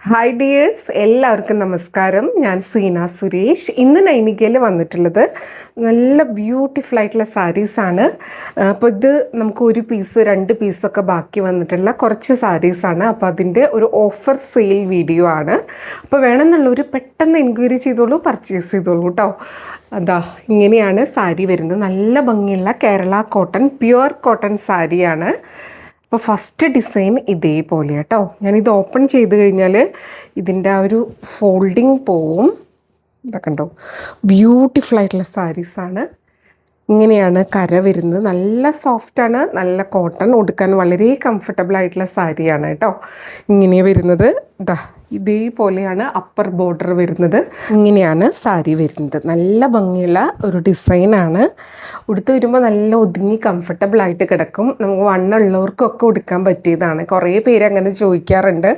Hi dears, എല്ലാവർക്കും നമസ്കാരം. ഞാൻ സീന സുരേഷ്. ഇന്ന് നൈനികയിൽ വന്നിട്ടുള്ളത് നല്ല ബ്യൂട്ടിഫുൾ ആയിട്ടുള്ള സാരീസാണ്. അപ്പോൾ ഇത് നമുക്ക് ഒരു പീസ് 2 പീസൊക്കെ ബാക്കി വന്നിട്ടുള്ള കുറച്ച് സാരീസാണ്. അപ്പോൾ അതിൻ്റെ ഒരു ഓഫർ സെയിൽ വീഡിയോ ആണ്. അപ്പോൾ വേണമെന്നുള്ളവർ പെട്ടെന്ന് എൻക്വയറി ചെയ്തോളൂ, പർച്ചേസ് ചെയ്തോളൂ കേട്ടോ. അതാ ഇങ്ങനെയാണ് സാരി വരുന്നത്. നല്ല ഭംഗിയുള്ള കേരള കോട്ടൺ, പ്യുവർ കോട്ടൺ സാരിയാണ്. അപ്പോൾ ഫസ്റ്റ് ഡിസൈൻ ഇതേപോലെ കേട്ടോ. ഞാനിത് ഓപ്പൺ ചെയ്ത് കഴിഞ്ഞാൽ ഇതിൻ്റെ ആ ഒരു ഫോൾഡിങ് പോവും. ഇതൊക്കെ ഉണ്ടോ, ബ്യൂട്ടിഫുൾ ആയിട്ടുള്ള സാരീസാണ്. ഇങ്ങനെയാണ് കര വരുന്നത്. നല്ല സോഫ്റ്റാണ്, നല്ല കോട്ടൺ, ഉടുക്കാൻ വളരെ കംഫർട്ടബിൾ ആയിട്ടുള്ള സാരിയാണ് കേട്ടോ. ഇങ്ങനെ വരുന്നത് ഇതാ ഇതേപോലെയാണ് അപ്പർ ബോർഡർ വരുന്നത്. ഇങ്ങനെയാണ് സാരി വരുന്നത്. നല്ല ഭംഗിയുള്ള ഒരു ഡിസൈനാണ്. ഉടുത്ത് വരുമ്പോൾ നല്ല ഒതുങ്ങി കംഫർട്ടബിളായിട്ട് കിടക്കും. നമുക്ക് വണ്ണമുള്ളവർക്കൊക്കെ ഉടുക്കാൻ പറ്റിയതാണ്. കുറേ പേര് അങ്ങനെ ചോദിക്കാറുണ്ട്,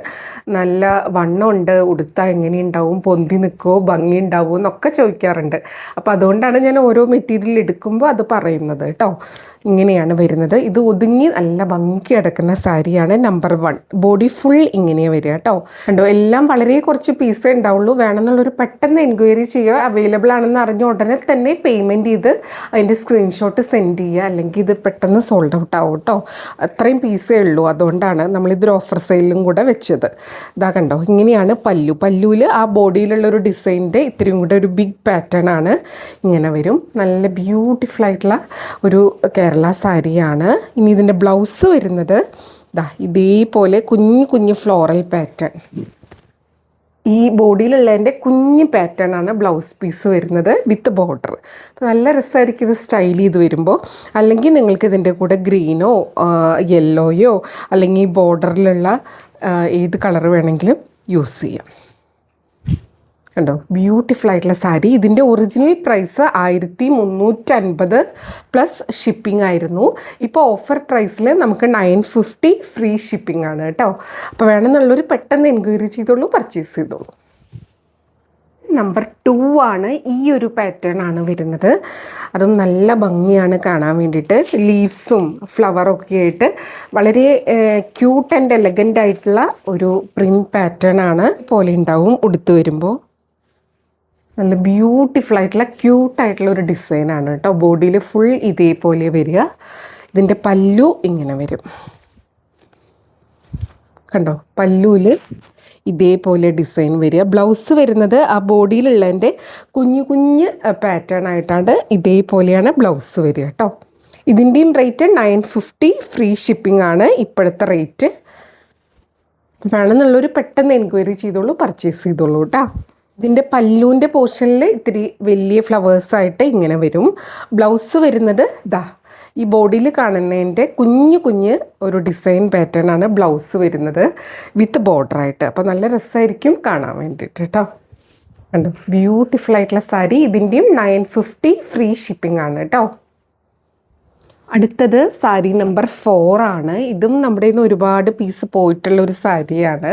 നല്ല വണ്ണമുണ്ട്, ഉടുത്താൽ എങ്ങനെയുണ്ടാവും, പൊന്തി നിൽക്കുമോ, ഭംഗി ഉണ്ടാവുമോ എന്നൊക്കെ ചോദിക്കാറുണ്ട്. അപ്പോൾ അതുകൊണ്ടാണ് ഞാൻ ഓരോ മെറ്റീരിയൽ എടുക്കുമ്പോൾ അത് പറയുന്നത് കേട്ടോ. ഇങ്ങനെയാണ് വരുന്നത്. ഇത് ഒതുങ്ങി നല്ല ഭംഗി കിടക്കുന്ന സാരിയാണ്. നമ്പർ 1 ബോഡി ഫുൾ ഇങ്ങനെയാണ് വരിക കേട്ടോ. കണ്ടോ, എല്ലാം വളരെ കുറച്ച് പീസേ ഉണ്ടാവുള്ളൂ. വേണമെന്നുള്ളൊരു പെട്ടെന്ന് എൻക്വയറി ചെയ്യുക. അവൈലബിൾ ആണെന്ന് അറിഞ്ഞ ഉടനെ തന്നെ പേയ്മെൻറ്റ് ചെയ്ത് അതിൻ്റെ സ്ക്രീൻഷോട്ട് സെൻഡ് ചെയ്യുക. അല്ലെങ്കിൽ ഇത് പെട്ടെന്ന് സോൾഡ് ഔട്ട് ആവും കേട്ടോ. അത്രയും പീസേ ഉള്ളൂ. അതുകൊണ്ടാണ് നമ്മളിതൊരു ഓഫർ സെയിലും കൂടെ വെച്ചത്. ഇതാ കണ്ടോ, ഇങ്ങനെയാണ് പല്ലുവിൽ ആ ബോഡിയിലുള്ളൊരു ഡിസൈനിൻ്റെ ഇത്രയും കൂടെ ഒരു ബിഗ് പാറ്റേൺ ആണ്. ഇങ്ങനെ വരും. നല്ല ബ്യൂട്ടിഫുൾ ആയിട്ടുള്ള ഒരു കേരള സാരിയാണ്. ഇനി ഇതിൻ്റെ ബ്ലൗസ് വരുന്നത് ദാ ഇതേപോലെ കുഞ്ഞു ഫ്ലോറൽ പാറ്റേൺ. ഈ ബോഡിയിലുള്ളതിൻ്റെ കുഞ്ഞ് പാറ്റേൺ ആണ് ബ്ലൗസ് പീസ് വരുന്നത് വിത്ത് ബോർഡർ. നല്ല രസമായിരിക്കും ഇത് സ്റ്റൈൽ ചെയ്ത് വരുമ്പോൾ. അല്ലെങ്കിൽ നിങ്ങൾക്ക് ഇതിൻ്റെ കൂടെ ഗ്രീനോ യെല്ലോയോ അല്ലെങ്കിൽ ബോർഡറിലുള്ള ഏത് കളർ വേണമെങ്കിലും യൂസ് ചെയ്യാം. കണ്ടോ, ബ്യൂട്ടിഫുൾ ആയിട്ടുള്ള സാരി. ഇതിൻ്റെ ഒറിജിനൽ പ്രൈസ് 1350 പ്ലസ് ഷിപ്പിംഗ് ആയിരുന്നു. ഇപ്പോൾ ഓഫർ പ്രൈസിൽ നമുക്ക് 950 ഫ്രീ ഷിപ്പിംഗ് ആണ് കേട്ടോ. അപ്പോൾ വേണമെന്നുള്ളൊരു പെട്ടെന്ന് എൻക്വയറി ചെയ്തോളൂ, പർച്ചേസ് ചെയ്തോളൂ. നമ്പർ 2 ആണ്. ഈ ഒരു പാറ്റേൺ ആണ് വരുന്നത്. അതും നല്ല ഭംഗിയാണ് കാണാൻ വേണ്ടിയിട്ട്. ലീവ്സും ഫ്ലവറൊക്കെ ആയിട്ട് വളരെ ക്യൂട്ട് ആൻഡ് എലഗൻ്റ് ആയിട്ടുള്ള ഒരു പ്രിൻറ്റ് പാറ്റേൺ ആണ് പോലെ ഉണ്ടാവും ഉടുത്ത് വരുമ്പോൾ. നല്ല ബ്യൂട്ടിഫുൾ ആയിട്ടുള്ള ക്യൂട്ടായിട്ടുള്ള ഒരു ഡിസൈനാണ് കേട്ടോ. ബോഡിയിൽ ഫുൾ ഇതേപോലെ വരിക. ഇതിൻ്റെ പല്ലു ഇങ്ങനെ വരും. കണ്ടോ, പല്ലുവിൽ ഇതേപോലെ ഡിസൈൻ വരിക. ബ്ലൗസ് വരുന്നത് ആ ബോഡിയിലുള്ളതിൻ്റെ കുഞ്ഞു പാറ്റേൺ ആയിട്ടാണ്. ഇതേപോലെയാണ് ബ്ലൗസ് വരിക കേട്ടോ. ഇതിൻ്റെയും റേറ്റ് 950 ഫ്രീ ഷിപ്പിംഗ് ആണ് ഇപ്പോഴത്തെ റേറ്റ്. വേണമെന്നുള്ളൊരു പെട്ടെന്ന് എൻക്വയറി ചെയ്തോളൂ, പർച്ചേസ് ചെയ്തോളൂ കേട്ടോ. ഇതിൻ്റെ പല്ലുവിൻ്റെ പോർഷനിൽ ഇത്തിരി വലിയ ഫ്ലവേഴ്സായിട്ട് ഇങ്ങനെ വരും. ബ്ലൗസ് വരുന്നത് ഇതാ ഈ ബോഡിയിൽ കാണുന്നതിൻ്റെ കുഞ്ഞ് ഒരു ഡിസൈൻ പാറ്റേൺ ആണ് ബ്ലൗസ് വരുന്നത് വിത്ത് ബോർഡറായിട്ട്. അപ്പോൾ നല്ല രസമായിരിക്കും കാണാൻ വേണ്ടിയിട്ട് കേട്ടോ. കണ്ടോ, ബ്യൂട്ടിഫുൾ ആയിട്ടുള്ള സാരി. ഇതിൻ്റെയും 950 ഫ്രീ ഷിപ്പിംഗ് ആണ് കേട്ടോ. അടുത്തത് സാരി നമ്പർ 4 ആണ്. ഇതും നമ്മുടെ കയ്യിൽ നിന്ന് ഒരുപാട് പീസ് പോയിട്ടുള്ളൊരു സാരിയാണ്.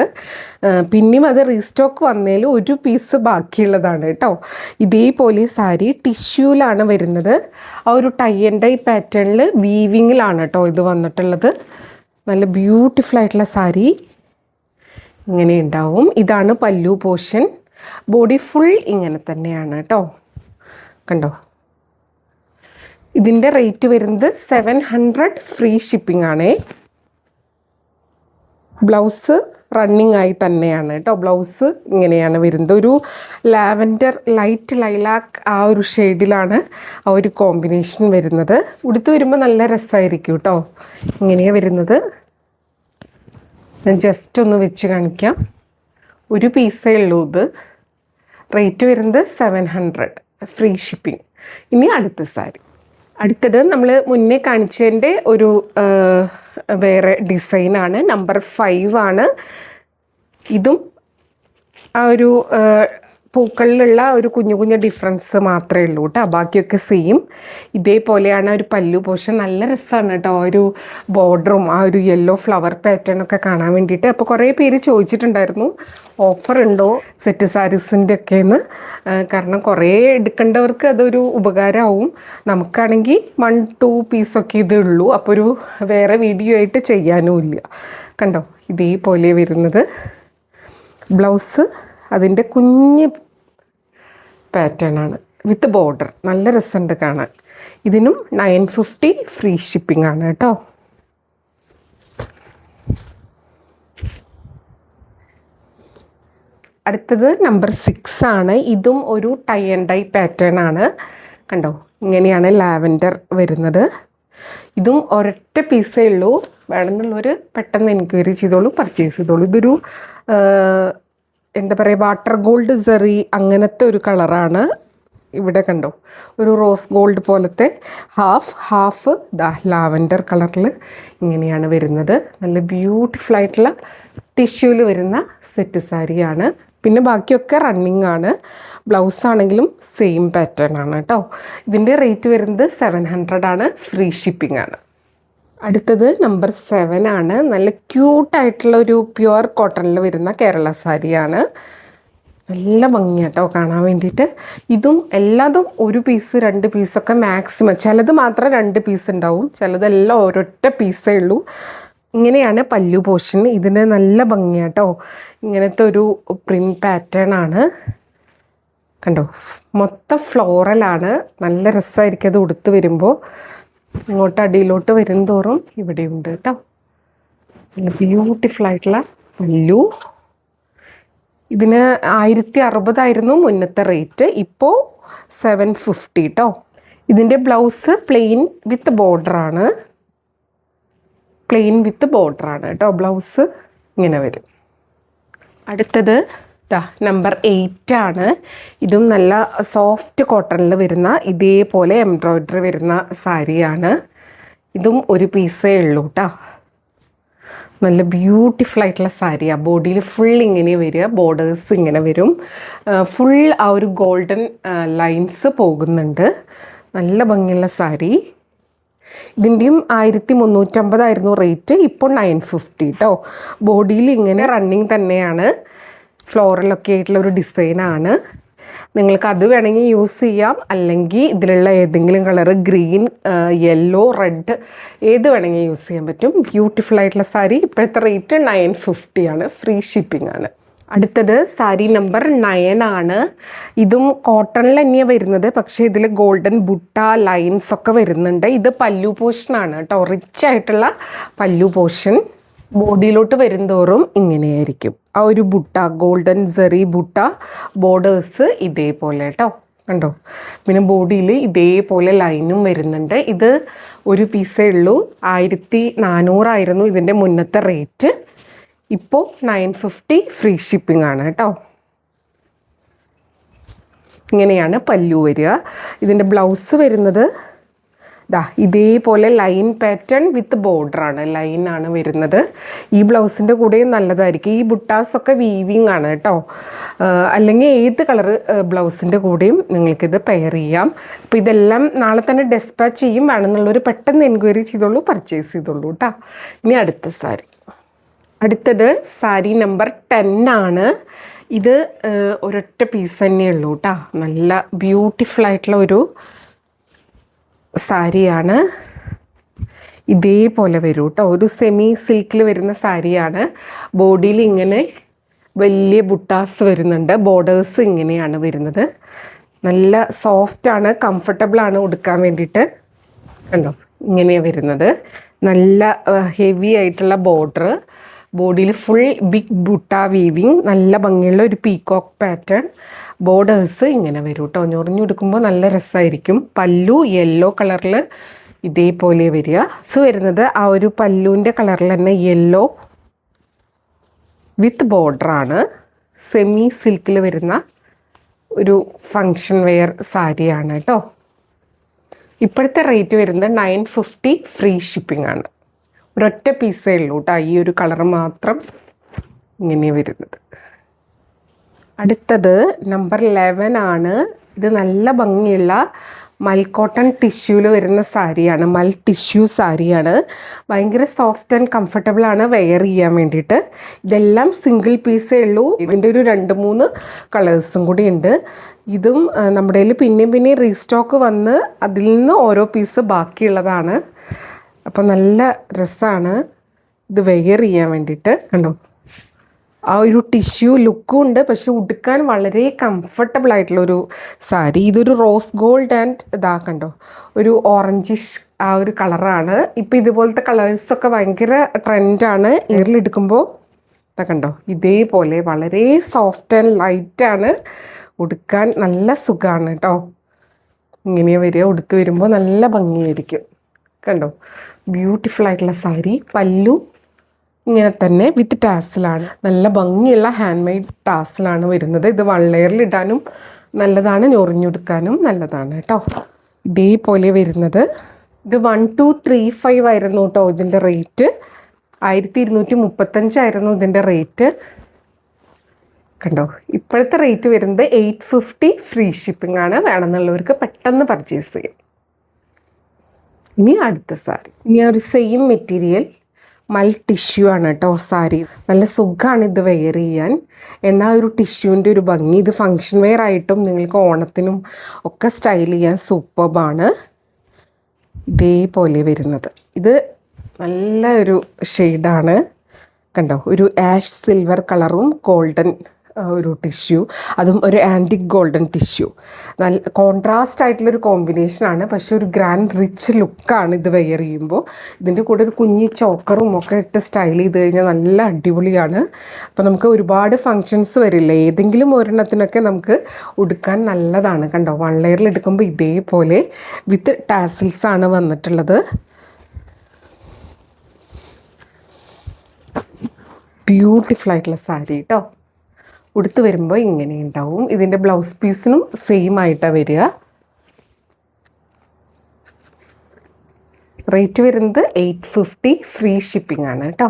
പിന്നെയും അത് റീസ്റ്റോക്ക് വന്നതിൽ ഒരു പീസ് ബാക്കിയുള്ളതാണ് കേട്ടോ. ഇതേപോലെ സാരി ടിഷ്യൂലാണ് വരുന്നത്. ആ ഒരു ടൈ ആൻഡ് ഡൈ പാറ്റേണിൽ വീവിങ്ങിലാണ് കേട്ടോ ഇത് വന്നിട്ടുള്ളത്. നല്ല ബ്യൂട്ടിഫുൾ ആയിട്ടുള്ള സാരി ഇങ്ങനെ ഉണ്ടാവും. ഇതാണ് പല്ലു പോർഷൻ. ബോഡി ഫുൾ ഇങ്ങനെ തന്നെയാണ് കേട്ടോ. കണ്ടോ, ഇതിൻ്റെ റേറ്റ് വരുന്നത് 700 ഫ്രീ ഷിപ്പിംഗ് ആണേ. ബ്ലൗസ് റണ്ണിങ് ആയി തന്നെയാണ് കേട്ടോ. ബ്ലൗസ് ഇങ്ങനെയാണ് വരുന്നത്. ഒരു ലാവൻഡർ ലൈറ്റ് ലൈലാക്ക് ആ ഒരു ഷെയ്ഡിലാണ് ആ ഒരു കോമ്പിനേഷൻ വരുന്നത്. ഉടുത്ത് വരുമ്പോൾ നല്ല രസമായിരിക്കും കേട്ടോ. ഇങ്ങനെയാണ് വരുന്നത്. ഞാൻ ജസ്റ്റ് ഒന്ന് വെച്ച് കാണിക്കാം. ഒരു പീസേ ഉള്ളൂ ഇത്. റേറ്റ് വരുന്നത് 700 ഫ്രീ ഷിപ്പിംഗ്. ഇനി അടുത്ത സാരി. അടുത്തത് നമ്മൾ മുന്നേ കാണിച്ചതിൻ്റെ ഒരു വേറെ ഡിസൈനാണ്. നമ്പർ 5 ആണ്. ഇതും ആ ഒരു പൂക്കളിലുള്ള ഒരു കുഞ്ഞു ഡിഫറൻസ് മാത്രമേ ഉള്ളൂ കേട്ടോ. ബാക്കിയൊക്കെ സെയിം. ഇതേപോലെയാണ് ഒരു പല്ലു പോർഷൻ. നല്ല രസമാണ് കേട്ടോ. ഒരു ബോർഡറും ആ ഒരു യെല്ലോ ഫ്ലവർ പാറ്റേണൊക്കെ കാണാൻ വേണ്ടിയിട്ട്. അപ്പോൾ കുറേ പേര് ചോദിച്ചിട്ടുണ്ടായിരുന്നു ഓഫർ ഉണ്ടോ സെറ്റ് സാരീസിൻ്റെ ഒക്കെയെന്ന്. കാരണം കുറേ എടുക്കേണ്ടവർക്ക് അതൊരു ഉപകാരമാവും. നമുക്കാണെങ്കിൽ 1-2 പീസൊക്കെ ഇതേ ഉള്ളൂ. അപ്പോൾ ഒരു വേറെ വീഡിയോ ആയിട്ട് ചെയ്യാനും ഇല്ല. കണ്ടോ, ഇതേപോലെ വരുന്നത്. ബ്ലൗസ് അതിൻ്റെ കുഞ്ഞ് പാറ്റേൺ ആണ് വിത്ത് ബോർഡർ. നല്ല രസമുണ്ട് കാണാൻ. ഇതിനും 950 ഫ്രീ ഷിപ്പിംഗ് ആണ് കേട്ടോ. അടുത്തത് നമ്പർ 6 ആണ്. ഇതും ഒരു ടൈ ആൻഡ് ഡൈ പാറ്റേൺ ആണ്. കണ്ടോ, ഇങ്ങനെയാണ് ലാവൻഡർ വരുന്നത്. ഇതും ഒരൊറ്റ പീസേ ഉള്ളൂ. വേണമെന്നുള്ളവർ പെട്ടെന്ന് എൻക്വയറി ചെയ്തോളൂ, പർച്ചേസ് ചെയ്തോളൂ. ഇതൊരു എന്താ പറയുക, വാട്ടർ ഗോൾഡ് സെറി അങ്ങനത്തെ ഒരു കളറാണ്. ഇവിടെ കണ്ടോ, ഒരു റോസ് ഗോൾഡ് പോലത്തെ ഹാഫ് ലാവൻഡർ കളറിൽ ഇങ്ങനെയാണ് വരുന്നത്. നല്ല ബ്യൂട്ടിഫുൾ ആയിട്ടുള്ള ടിഷ്യൂവിൽ വരുന്ന സെറ്റ് സാരിയാണ്. പിന്നെ ബാക്കിയൊക്കെ റണ്ണിങ് ആണ്. ബ്ലൗസ് ആണെങ്കിലും സെയിം പാറ്റേൺ ആണ് കേട്ടോ. ഇതിൻ്റെ റേറ്റ് വരുന്നത് 700 ആണ്. ഫ്രീ ഷിപ്പിംഗ് ആണ്. അടുത്തത് നമ്പർ 7 ആണ്. നല്ല ക്യൂട്ടായിട്ടുള്ള ഒരു പ്യുവർ കോട്ടണിൽ വരുന്ന കേരള സാരിയാണ്. നല്ല ഭംഗിയാട്ടോ കാണാൻ വേണ്ടിയിട്ട്. ഇതും എല്ലാതും ഒരു പീസ് 2 പീസൊക്കെ മാക്സിമം. ചിലത് മാത്രം 2 പീസ് ഉണ്ടാവും, ചിലതെല്ലാം ഒരൊറ്റ പീസേ ഉള്ളൂ. ഇങ്ങനെയാണ് പല്ലു പോർഷൻ. ഇതിന് നല്ല ഭംഗിയാട്ടോ. ഇങ്ങനത്തെ ഒരു പ്രിൻറ്റ് പാറ്റേൺ ആണ്. കണ്ടോ, മൊത്തം ഫ്ലോറലാണ്. നല്ല രസമായിരിക്കും അത് ഉടുത്ത് വരുമ്പോൾ. ഇങ്ങോട്ട് അടിയിലോട്ട് വരും തോറും ഇവിടെയുണ്ട് കേട്ടോ. നല്ല ബ്യൂട്ടിഫുൾ ആയിട്ടുള്ള പല്ലു. ഇതിന് 1060 ആയിരുന്നു മുന്നത്തെ റേറ്റ്. ഇപ്പോൾ 750 കേട്ടോ. ഇതിൻ്റെ ബ്ലൗസ് പ്ലെയിൻ വിത്ത് ബോർഡറാണ്. കേട്ടോ. ബ്ലൗസ് ഇങ്ങനെ വരും. അടുത്തത് നമ്പർ 8 ആണ്. ഇതും നല്ല സോഫ്റ്റ് കോട്ടണിൽ വരുന്ന ഇതേപോലെ എംബ്രോയ്ഡറി വരുന്ന സാരിയാണ്. ഇതും ഒരു പീസേ ഉള്ളൂ കേട്ടോ. നല്ല ബ്യൂട്ടിഫുൾ ആയിട്ടുള്ള സാരിയാണ്. ബോഡിയിൽ ഫുൾ ഇങ്ങനെ വരിക, ബോർഡേഴ്സ് ഇങ്ങനെ വരും. ഫുൾ ആ ഒരു ഗോൾഡൻ ലൈൻസ് പോകുന്നുണ്ട്. നല്ല ഭംഗിയുള്ള സാരി. ഇതിൻ്റെയും 1350 ആയിരുന്നു റേറ്റ്. ഇപ്പോൾ 950 കേട്ടോ. ബോഡിയിൽ ഇങ്ങനെ റണ്ണിങ് തന്നെയാണ്. ഫ്ലോറലൊക്കെ ആയിട്ടുള്ള ഒരു ഡിസൈനാണ്. നിങ്ങൾക്ക് അത് വേണമെങ്കിൽ യൂസ് ചെയ്യാം, അല്ലെങ്കിൽ ഇതിലുള്ള ഏതെങ്കിലും കളറ്, ഗ്രീൻ, യെല്ലോ, റെഡ്, ഏത് വേണമെങ്കിൽ യൂസ് ചെയ്യാൻ പറ്റും. ബ്യൂട്ടിഫുൾ ആയിട്ടുള്ള സാരി. ഇപ്പോഴത്തെ റേറ്റ് 950 ആണ്. ഫ്രീ ഷിപ്പിംഗ് ആണ്. അടുത്തത് സാരി നമ്പർ 9 ആണ്. ഇതും കോട്ടണിൽ തന്നെയാണ് വരുന്നത്, പക്ഷേ ഇതിൽ ഗോൾഡൻ ബുട്ട ലൈൻസ് ഒക്കെ വരുന്നുണ്ട്. ഇത് പല്ലു പോർഷനാണ് കേട്ടോ. റിച്ച് ആയിട്ടുള്ള പല്ലു പോർഷൻ. ബോഡിയിലോട്ട് വരുന്തോറും ഇങ്ങനെയായിരിക്കും ആ ഒരു ബുട്ട, ഗോൾഡൻ സെറി ബുട്ട ബോർഡേഴ്സ് ഇതേപോലെ കേട്ടോ. കണ്ടോ, പിന്നെ ബോഡിയിൽ ഇതേപോലെ ലൈനും വരുന്നുണ്ട്. ഇത് ഒരു പീസേ ഉള്ളൂ. 1400 ആയിരുന്നു ഇതിൻ്റെ മുന്നത്തെ റേറ്റ്. ഇപ്പോൾ 950 ഫ്രീ ഷിപ്പിംഗ് ആണ് കേട്ടോ. ഇങ്ങനെയാണ് പല്ലു വരിക. ഇതിൻ്റെ ബ്ലൗസ് വരുന്നത് ഇതേപോലെ ലൈൻ പാറ്റേൺ വിത്ത് ബോർഡറാണ്. ലൈനാണ് വരുന്നത്. ഈ ബ്ലൗസിൻ്റെ കൂടെയും നല്ലതായിരിക്കും. ഈ ബുട്ടാസൊക്കെ വീവിങ് ആണ് കേട്ടോ. അല്ലെങ്കിൽ ഏത് കളറ് ബ്ലൗസിൻ്റെ കൂടെയും നിങ്ങൾക്കിത് പെയർ ചെയ്യാം. അപ്പോൾ ഇതെല്ലാം നാളെ തന്നെ ഡെസ്പാച്ച് ചെയ്യും. വേണമെന്നുള്ളവർ പെട്ടെന്ന് എൻക്വയറി ചെയ്തോളൂ, പർച്ചേസ് ചെയ്തോളൂ കേട്ടോ. ഇനി അടുത്ത സാരി. അടുത്തത് സാരി നമ്പർ 10 ആണ്. ഇത് ഒരൊറ്റ പീസ് തന്നെ ഉള്ളൂ കേട്ടോ. നല്ല ബ്യൂട്ടിഫുൾ ആയിട്ടുള്ള ഒരു സാരിയാണ്. ഇതേപോലെ വരും കേട്ടോ. ഒരു സെമി സിൽക്കിൽ വരുന്ന സാരിയാണ്. ബോഡിയിൽ ഇങ്ങനെ വലിയ ബുട്ടാസ് വരുന്നുണ്ട്. ബോർഡേഴ്സ് ഇങ്ങനെയാണ് വരുന്നത്. നല്ല സോഫ്റ്റാണ്, കംഫർട്ടബിളാണ് ഉടുക്കാൻ വേണ്ടിയിട്ട്. കണ്ടോ, ഇങ്ങനെയാണ് വരുന്നത്. നല്ല ഹെവി ആയിട്ടുള്ള ബോർഡർ. ബോഡിയിൽ ഫുൾ ബിഗ് ബുട്ട വീവിങ്. നല്ല ഭംഗിയുള്ള ഒരു പീകോക്ക് പാറ്റേൺ. ബോർഡേഴ്സ് ഇങ്ങനെ വരും കേട്ടോ. ഞൊറിഞ്ഞെടുക്കുമ്പോൾ നല്ല രസമായിരിക്കും. പല്ലു യെല്ലോ കളറിൽ ഇതേപോലെ വരിക. വരുന്നത് ആ ഒരു പല്ലുവിൻ്റെ കളറിൽ തന്നെ യെല്ലോ വിത്ത് ബോർഡറാണ്. സെമി സിൽക്കിൽ വരുന്ന ഒരു ഫങ്ഷൻ വെയർ സാരിയാണ് കേട്ടോ. ഇപ്പോഴത്തെ റേറ്റ് വരുന്നത് 950 ഫ്രീ ഷിപ്പിംഗ് ആണ്. ഒരൊറ്റ പീസേ ഉള്ളൂ കേട്ടോ. ഈ ഒരു കളർ മാത്രം ഇങ്ങനെ വരുന്നത്. അടുത്തത് നമ്പർ 11 ആണ്. ഇത് നല്ല ഭംഗിയുള്ള മൽക്കോട്ടൺ ടിഷ്യൂവിൽ വരുന്ന സാരിയാണ്. മൽ ടിഷ്യൂ സാരിയാണ്. ഭയങ്കര സോഫ്റ്റ് ആൻഡ് കംഫർട്ടബിൾ ആണ് വെയർ ചെയ്യാൻ വേണ്ടിയിട്ട്. ഇതെല്ലാം സിംഗിൾ പീസേ ഉള്ളൂ. ഇതിൻ്റെ ഒരു 2-3 കളേഴ്സും കൂടി ഉണ്ട്. ഇതും നമ്മുടെ കയ്യിൽ പിന്നെയും റീസ്റ്റോക്ക് വന്ന് അതിൽ നിന്ന് ഓരോ പീസ് ബാക്കിയുള്ളതാണ്. അപ്പോൾ നല്ല രസമാണ് ഇത് വെയർ ചെയ്യാൻ വേണ്ടിയിട്ട്. കണ്ടോ, ആ ഒരു ടിഷ്യൂ ലുക്കും ഉണ്ട്, പക്ഷെ ഉടുക്കാൻ വളരെ കംഫർട്ടബിൾ ആയിട്ടുള്ളൊരു സാരി. ഇതൊരു റോസ് ഗോൾഡ് ആൻഡ് ഇതാക്കണ്ടോ ഒരു ഓറഞ്ചിഷ് ആ ഒരു കളറാണ്. ഇപ്പം ഇതുപോലത്തെ കളേഴ്സൊക്കെ ഭയങ്കര ട്രെൻഡാണ്. എയറിലെടുക്കുമ്പോൾ ഇതാക്കണ്ടോ ഇതേപോലെ വളരെ സോഫ്റ്റ് ആൻഡ് ലൈറ്റാണ്. ഉടുക്കാൻ നല്ല സുഖമാണ് കേട്ടോ. ഇങ്ങനെ വരിക, ഉടുത്ത് വരുമ്പോൾ നല്ല ഭംഗിയായിരിക്കും. കണ്ടോ ബ്യൂട്ടിഫുൾ ആയിട്ടുള്ള സാരി. പല്ലു ഇങ്ങനെ തന്നെ വിത്ത് ടാസിലാണ്. നല്ല ഭംഗിയുള്ള ഹാൻഡ് മെയ്ഡ് ടാസിലാണ് വരുന്നത്. ഇത് വള്ളയറിലിടാനും നല്ലതാണ്, ഞൊറിഞ്ഞെടുക്കാനും നല്ലതാണ് കേട്ടോ. ഇതേപോലെ വരുന്നത്. ഇത് 1235 ആയിരുന്നു കേട്ടോ ഇതിൻ്റെ റേറ്റ്. 1235 ഇതിൻ്റെ റേറ്റ്. കണ്ടോ ഇപ്പോഴത്തെ റേറ്റ് വരുന്നത് 850 ഫ്രീ ഷിപ്പിംഗ് ആണ്. വേണമെന്നുള്ളവർക്ക് പെട്ടെന്ന് പർച്ചേസ് ചെയ്യാം. ഇനി അടുത്ത സാരി. ഇനി ഒരു സെയിം മെറ്റീരിയൽ മൽ ടിഷ്യൂ ആണ് കേട്ടോ സാരി. നല്ല സുഖമാണ് ഇത് വെയർ ചെയ്യാൻ. എന്നാൽ ഒരു ടിഷ്യൂവിൻ്റെ ഒരു ഭംഗി. ഇത് ഫങ്ഷൻ വെയർ ആയിട്ടും നിങ്ങൾക്ക് ഓണത്തിനും ഒക്കെ സ്റ്റൈൽ ചെയ്യാൻ സൂപ്പർബാണ്. ഇതേപോലെ വരുന്നത്. ഇത് നല്ല ഒരു ഷെയ്ഡാണ്. കണ്ടോ ഒരു ആഷ് സിൽവർ കളറും ഗോൾഡൻ ഒരു ടിഷ്യൂ, അതും ഒരു ആൻറ്റിക് ഗോൾഡൻ ടിഷ്യൂ. നല്ല കോൺട്രാസ്റ്റ് ആയിട്ടുള്ളൊരു കോമ്പിനേഷനാണ്. പക്ഷെ ഒരു ഗ്രാൻഡ് റിച്ച് ലുക്കാണ് ഇത് വെയർ ചെയ്യുമ്പോൾ. ഇതിൻ്റെ കൂടെ ഒരു കുഞ്ഞി ചോക്കറും ഒക്കെ ഇട്ട് സ്റ്റൈൽ ചെയ്ത് കഴിഞ്ഞാൽ നല്ല അടിപൊളിയാണ്. അപ്പോൾ നമുക്ക് ഒരുപാട് ഫങ്ഷൻസ് വരില്ല, ഏതെങ്കിലും ഒരെണ്ണത്തിനൊക്കെ നമുക്ക് ഉടുക്കാൻ നല്ലതാണ്. കണ്ടോ വൺ ലെയറിൽ എടുക്കുമ്പോൾ ഇതേപോലെ വിത്ത് ടാസിൽസാണ് വന്നിട്ടുള്ളത്. ബ്യൂട്ടിഫുൾ ആയിട്ടുള്ള സാരി കേട്ടോ. ഉടുത്ത് വരുമ്പോൾ ഇങ്ങനെ ഉണ്ടാവും. ഇതിൻ്റെ ബ്ലൗസ് പീസിനും സെയിം ആയിട്ടാണ് വരിക. റേറ്റ് വരുന്നത് 850 ഫ്രീ ഷിപ്പിംഗ് ആണ് കേട്ടോ.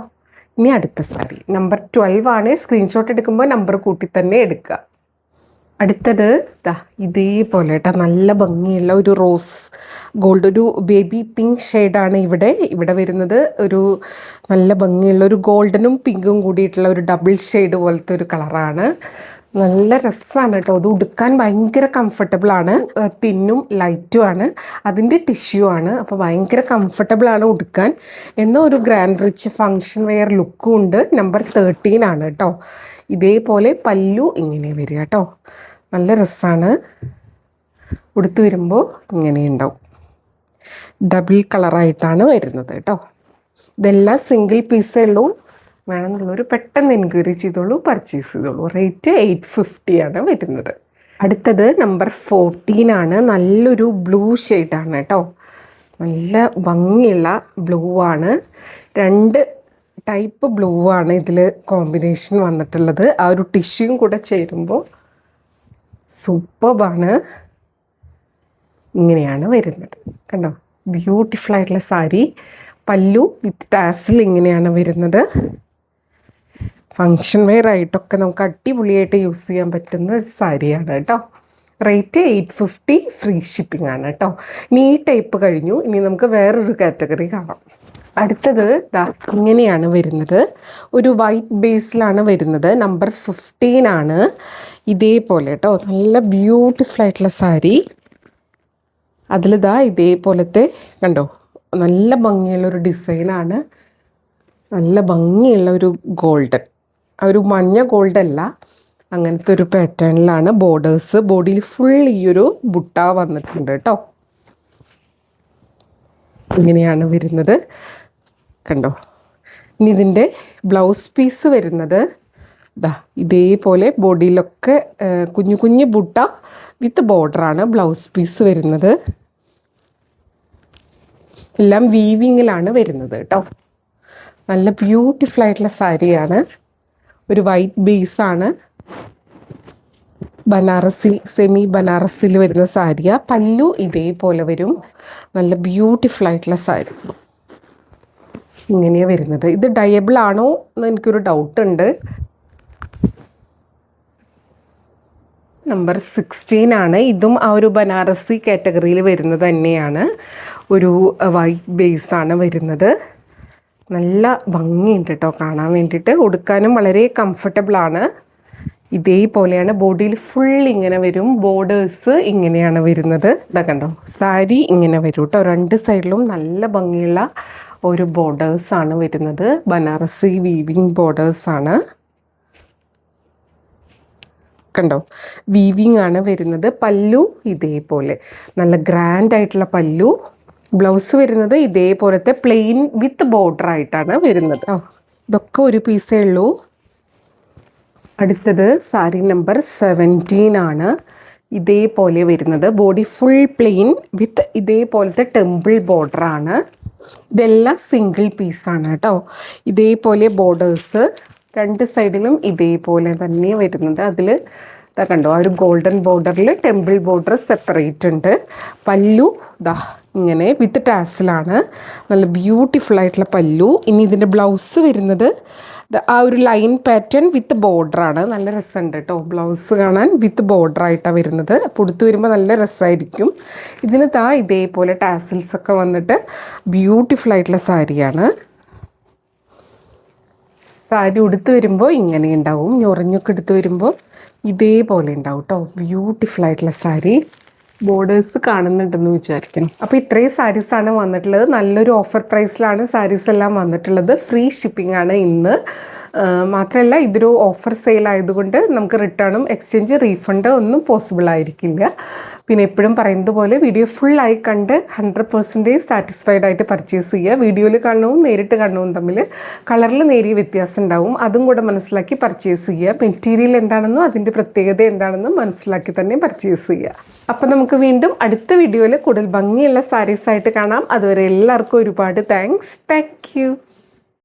ഇനി അടുത്ത സാരി നമ്പർ 12 ആണ്. സ്ക്രീൻഷോട്ട് എടുക്കുമ്പോൾ നമ്പർ കൂട്ടി തന്നെ എടുക്കുക. അടുത്തത് ഇതേപോലെ കേട്ടോ നല്ല ഭംഗിയുള്ള ഒരു റോസ് ഗോൾഡ്, ഒരു ബേബി പിങ്ക് ഷെയ്ഡാണ് ഇവിടെ വരുന്നത്. ഒരു നല്ല ഭംഗിയുള്ള ഒരു ഗോൾഡനും പിങ്കും കൂടിയിട്ടുള്ള ഒരു ഡബിൾ ഷെയ്ഡ് പോലത്തെ ഒരു കളറാണ്. നല്ല രസമാണ് കേട്ടോ. അത് ഉടുക്കാൻ ഭയങ്കര കംഫർട്ടബിളാണ്. തിന്നും ലൈറ്റുമാണ്. അതിൻ്റെ ടിഷ്യൂ ആണ്. അപ്പോൾ ഭയങ്കര കംഫർട്ടബിളാണ് ഉടുക്കാൻ. എന്നാൽ ഒരു ഗ്രാൻഡ് റിച്ച് ഫങ്ഷൻ വെയർ ലുക്കും ഉണ്ട്. നമ്പർ 13 ആണ് കേട്ടോ. ഇതേപോലെ പല്ലു ഇങ്ങനെ വരിക കേട്ടോ. നല്ല രസമാണ്. ഉടുത്ത് വരുമ്പോൾ ഇങ്ങനെ ഉണ്ടാവും. ഡബിൾ കളറായിട്ടാണ് വരുന്നത് കേട്ടോ. ഇതെല്ലാം സിംഗിൾ പീസേ ഉള്ളൂ. വേണമെന്നുള്ളവർ പെട്ടെന്ന് എൻക്വയറി ചെയ്തോളൂ, പർച്ചേസ് ചെയ്തോളൂ. റേറ്റ് 850 ആണ് വരുന്നത്. അടുത്തത് നമ്പർ 14 ആണ്. നല്ലൊരു ബ്ലൂ ഷെയ്ഡാണ് കേട്ടോ. നല്ല ഭംഗിയുള്ള ബ്ലൂ ആണ്. 2 ടൈപ്പ് ബ്ലൂ ആണ് ഇതിൽ കോമ്പിനേഷൻ വന്നിട്ടുള്ളത്. ആ ഒരു ടിഷ്യൂയും കൂടെ ചേരുമ്പോൾ സൂപ്പർബാണ്. ഇങ്ങനെയാണ് വരുന്നത്. കണ്ടോ ബ്യൂട്ടിഫുൾ ആയിട്ടുള്ള സാരി. പല്ലു വിത്ത് ടാസിൽ ഇങ്ങനെയാണ് വരുന്നത്. ഫങ്ഷൻ വെയർ ആയിട്ടൊക്കെ നമുക്ക് അടിപൊളിയായിട്ട് യൂസ് ചെയ്യാൻ പറ്റുന്ന സാരിയാണ് കേട്ടോ. റേറ്റ് 850 ഫ്രീ ഷിപ്പിംഗ് ആണ് കേട്ടോ. ഇനി ഈ ടൈപ്പ് കഴിഞ്ഞു. ഇനി നമുക്ക് വേറൊരു കാറ്റഗറി കാണാം. അടുത്തത് ഇങ്ങനെയാണ് വരുന്നത്. ഒരു വൈറ്റ് ബേസിലാണ് വരുന്നത്. നമ്പർ 15 ആണ്. ഇതേപോലെ കേട്ടോ നല്ല ബ്യൂട്ടിഫുൾ ആയിട്ടുള്ള സാരി. ഇതേപോലത്തെ കണ്ടോ നല്ല ഭംഗിയുള്ളൊരു ഡിസൈനാണ്. നല്ല ഭംഗിയുള്ള ഒരു ഗോൾഡൻ, ഒരു മഞ്ഞ ഗോൾഡല്ല, അങ്ങനത്തെ ഒരു പാറ്റേണിലാണ് ബോർഡേഴ്സ്. ബോഡിയിൽ ഫുൾ ഈ ഒരു ബുട്ട വന്നിട്ടുണ്ട് കേട്ടോ. ഇങ്ങനെയാണ് വരുന്നത്. കണ്ടോ ഇനി ഇതിൻ്റെ ബ്ലൗസ് പീസ് വരുന്നത് ഇതേപോലെ ബോഡിയിലൊക്കെ കുഞ്ഞു കുഞ്ഞു ബുട്ട വിത്ത് ബോർഡറാണ് ബ്ലൗസ് പീസ് വരുന്നത്. എല്ലാം വീവിങ്ങിലാണ് വരുന്നത് കേട്ടോ. നല്ല ബ്യൂട്ടിഫുൾ ആയിട്ടുള്ള സാരിയാണ്. ഒരു വൈറ്റ് ബേസാണ്. ബനാറസി, സെമി ബനാറസിൽ വരുന്ന സാരിയാണ്. പല്ലു ഇതേപോലെ വരും. നല്ല ബ്യൂട്ടിഫുൾ ആയിട്ടുള്ള സാരി ഇങ്ങനെയാണ് വരുന്നത്. ഇത് ഡയബിൾ ആണോ എന്ന് എനിക്കൊരു ഡൗട്ട് ഉണ്ട്. നമ്പർ 16 ആണ്. ഇതും ആ ഒരു ബനാറസി കാറ്റഗറിയിൽ വരുന്നത് തന്നെയാണ്. ഒരു വൈറ്റ് ബേസാണ് വരുന്നത്. നല്ല ഭംഗിയുണ്ട് കേട്ടോ കാണാൻ വേണ്ടിയിട്ട്. ഉടുക്കാനും വളരെ കംഫർട്ടബിളാണ്. ഇതേപോലെയാണ് ബോഡിയിൽ ഫുൾ ഇങ്ങനെ വരും. ബോർഡേഴ്സ് ഇങ്ങനെയാണ് വരുന്നത്. കണ്ടോ സാരി ഇങ്ങനെ വരും കേട്ടോ. 2 സൈഡിലും നല്ല ഭംഗിയുള്ള ഒരു ബോർഡേഴ്സാണ് വരുന്നത്. ബനാറസി വീവിങ് ബോർഡേഴ്സാണ്. കണ്ടോ, വീവിങ് ആണ് വരുന്നത്. പല്ലു ഇതേപോലെ നല്ല ഗ്രാൻഡ് ആയിട്ടുള്ള പല്ലു. ബ്ലൗസ് വരുന്നത് ഇതേപോലത്തെ പ്ലെയിൻ വിത്ത് ബോർഡർ ആയിട്ടാണ് വരുന്നത്. ഇതൊക്കെ ഒരു പീസേ ഉള്ളൂ. അടുത്തത് സാരി നമ്പർ 17 ആണ്. ഇതേപോലെ വരുന്നത് ബോഡി ഫുൾ പ്ലെയിൻ വിത്ത് ഇതേപോലത്തെ ടെമ്പിൾ ബോർഡർ ആണ്. ഇതെല്ലാം സിംഗിൾ പീസാണ് കേട്ടോ. ഇതേപോലെ ബോർഡേഴ്സ് രണ്ട് സൈഡിലും ഇതേപോലെ തന്നെ വരുന്നത്. അതിൽ ഇതാ കണ്ടോ, ആ ഒരു ഗോൾഡൻ ബോർഡറിൽ ടെമ്പിൾ ബോർഡർ സെപ്പറേറ്റ് ഉണ്ട്. പല്ലു ദാ ഇങ്ങനെ വിത്ത് ടാസിലാണ്. നല്ല ബ്യൂട്ടിഫുൾ ആയിട്ടുള്ള പല്ലു. ഇനി ഇതിൻ്റെ ബ്ലൗസ് വരുന്നത് ആ ഒരു ലൈൻ പാറ്റേൺ വിത്ത് ബോർഡറാണ്. നല്ല രസമുണ്ട് കേട്ടോ ബ്ലൗസ് കാണാൻ. വിത്ത് ബോർഡറായിട്ടാണ് വരുന്നത്. അപ്പോൾ ഉടുത്ത് വരുമ്പോൾ നല്ല രസമായിരിക്കും. ഇതിന് ഇതേപോലെ ടാസിൽസ് ഒക്കെ വന്നിട്ട് ബ്യൂട്ടിഫുൾ ആയിട്ടുള്ള സാരിയാണ്. സാരി ഉടുത്ത് വരുമ്പോൾ ഇങ്ങനെ ഉണ്ടാവും. ഞൊറിഞ്ഞൊക്കെ എടുത്ത് വരുമ്പോൾ ഇതേപോലെ ഉണ്ടാവും കേട്ടോ. ബ്യൂട്ടിഫുൾ ആയിട്ടുള്ള സാരി. ബോർഡേഴ്സ് കാണുന്നുണ്ടെന്ന് വിചാരിക്കണം. അപ്പോൾ ഇത്രയും സാരീസാണ് വന്നിട്ടുള്ളത്. നല്ലൊരു ഓഫർ പ്രൈസിലാണ് സാരീസ് എല്ലാം വന്നിട്ടുള്ളത്. ഫ്രീ ഷിപ്പിംഗ് ആണ് ഇന്ന്. മാത്രമല്ല ഇതൊരു ഓഫർ സെയിൽ ആയതുകൊണ്ട് നമുക്ക് റിട്ടേണും എക്സ്ചേഞ്ച് റീഫണ്ട് ഒന്നും പോസിബിൾ ആയിരിക്കില്ല. പിന്നെ എപ്പോഴും പറയുന്നത് പോലെ വീഡിയോ ഫുള്ളായി കണ്ട് 100% സാറ്റിസ്ഫൈഡ് ആയിട്ട് പർച്ചേസ് ചെയ്യുക. വീഡിയോയിൽ കാണുന്നതും നേരിട്ട് കാണുന്നതും തമ്മിൽ കളറിൽ നേരിയ വ്യത്യാസം ഉണ്ടാവും. അതും കൂടെ മനസ്സിലാക്കി പർച്ചേസ് ചെയ്യുക. മെറ്റീരിയൽ എന്താണെന്നും അതിൻ്റെ പ്രത്യേകത എന്താണെന്നും മനസ്സിലാക്കി തന്നെ പർച്ചേസ് ചെയ്യുക. അപ്പോൾ നമുക്ക് വീണ്ടും അടുത്ത വീഡിയോയിൽ കൂടുതൽ ഭംഗിയുള്ള സാരീസായിട്ട് കാണാം. അതുവരെ എല്ലാവർക്കും ഒരുപാട് താങ്ക്സ്. Thank you.